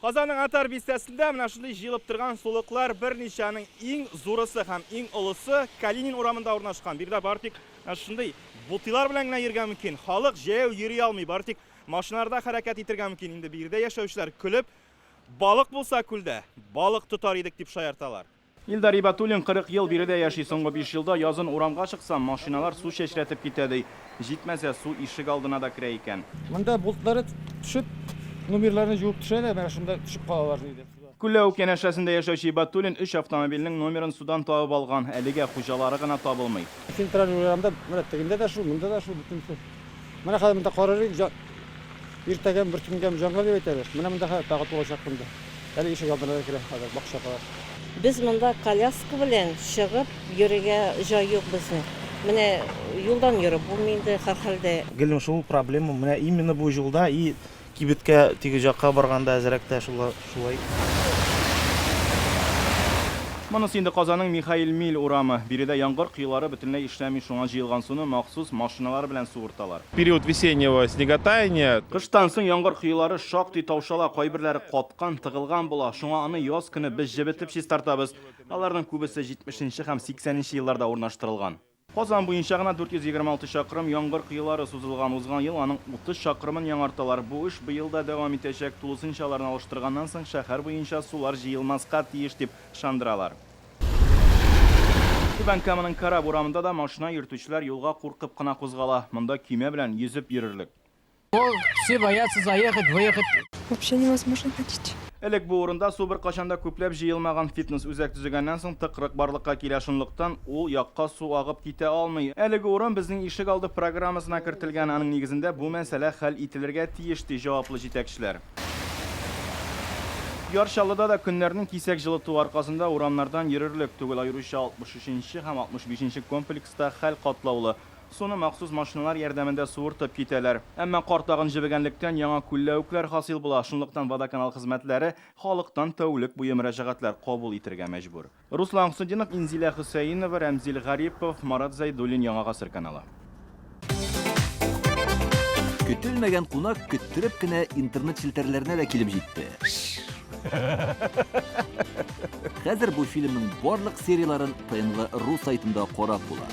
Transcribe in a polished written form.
Қазаның атар бистәсендә менә шундый җыелып торган сулыклар берничәнең иң зурысы һәм иң олысы Калинин урамында урнашкан. Бирдә бары тик шундый бутылар белән генә йөргән мөмкин. Халык җәяү йөри алмый, бары тик машиналарда хәрәкәт итәргә мөмкин. Инде бирдә яшәүчеләр көлеп, балык булса күлдә, балык тотар идек дип шаярталар. Илдар Ибатуллин 40 ел биредә яши, соңгы 5 елда язын урамга чыксам, машиналар су чәчрәтеп китә. Җитмәсә су ишек алдына да керә икән. Монда болытлары төшеп, номерларны жуып төшәләр, менә шунда төшеп калалар диде. Күлләү кәнәшәсендә яшәүче Ибатуллин 3 автомобильнең номерын судан табып алган, әлегә хуҗалары гына табылмый. Фильтрларда менә тегендә дә шу, монда да шу бөтен су. Менә хәзер монда карарык, иртәгә бер төнгә җанга дип әйтәләр. Менә монда тагы тулачак монда. Әле ишек алдына керә, хәзер бакчага. Biz монда коляска белән чыгып йөрергә җай юк безнең. Менә юлдан йөреп булмый һәрхәлдә. Гелем шул проблема менә именно бу юлда и кибеткә теге якка барганда әзрәк тә шулай. Монысы инде Казанның Михаил Мил урамы. Биредә яңгыр кыйлары бөтенләй эшләми, шуңа җыелган суны махсус машиналар белән суырталар. Период весеннего снеготаяния. Кыштан соң яңгыр кыйлары шактый таушала, кайберләре каткан, тыгылган була. Шуңа аны яз көне без җебетеп чистартабыз. Аларның күбесе 70-нче һәм 80-нче елларда урнаштырылган. Казан буенча гына 426 чакрым яңгыр кыйлары сузылган. Узган ел аның 30 чакрымын яңарталар. Бу эш быел да дәвам итәчәк. Тулысынчаларын алыштырганнан соң шәһәр буенча сулар җыелмаска тиеш дип шандыралар. Түбән Каманың Караб урамында да машина йөртүчеләр юлга куркып кына кузгала. Монда көймә белән йөзеп йөрерлек. Все боятся заехать, выехать. Вообще невозможно ходить. Элек бу урында су бер качанда күпләп җыелмаган, фитнес үзәк төзегәннән соң тыкрык барлыкка килә, шунлыктан ул якка су агып китә алмый. Әлеге урын безнең ишек алды программасына кертелгән, аның нигезендә бу мәсьәлә хәл ителергә тиеш ди җаваплы җитәкчеләр. Яршалыда да көннәрнең кисәк җылыту аркасында урамнардан йөрерлек түгел, аеруча 63-нче һәм 65-нче комплекста хәл катлаулы. Суны махсус машиналар ярдәмендә суыртып китәләр. Әмма картагын җибегәнлектән яңа күлләүкләр хасил була. Шунлыктан водоканал хезмәтләре халыктан тәүлек буе мөрәҗәгатьләр кабул итәргә мәҗбүр. Руслан Хусайдинов, Инзилә Хусаинова, Рәмзил Гарипов, Марат Зайдуллин, Яңа Гасыр каналы. Көтелмәгән кунак көттереп кенә интернет челтәрләренә дә килеп җитте. Хәзер бу фильмның барлык серияларын ТНВ.ру сайтында карап була.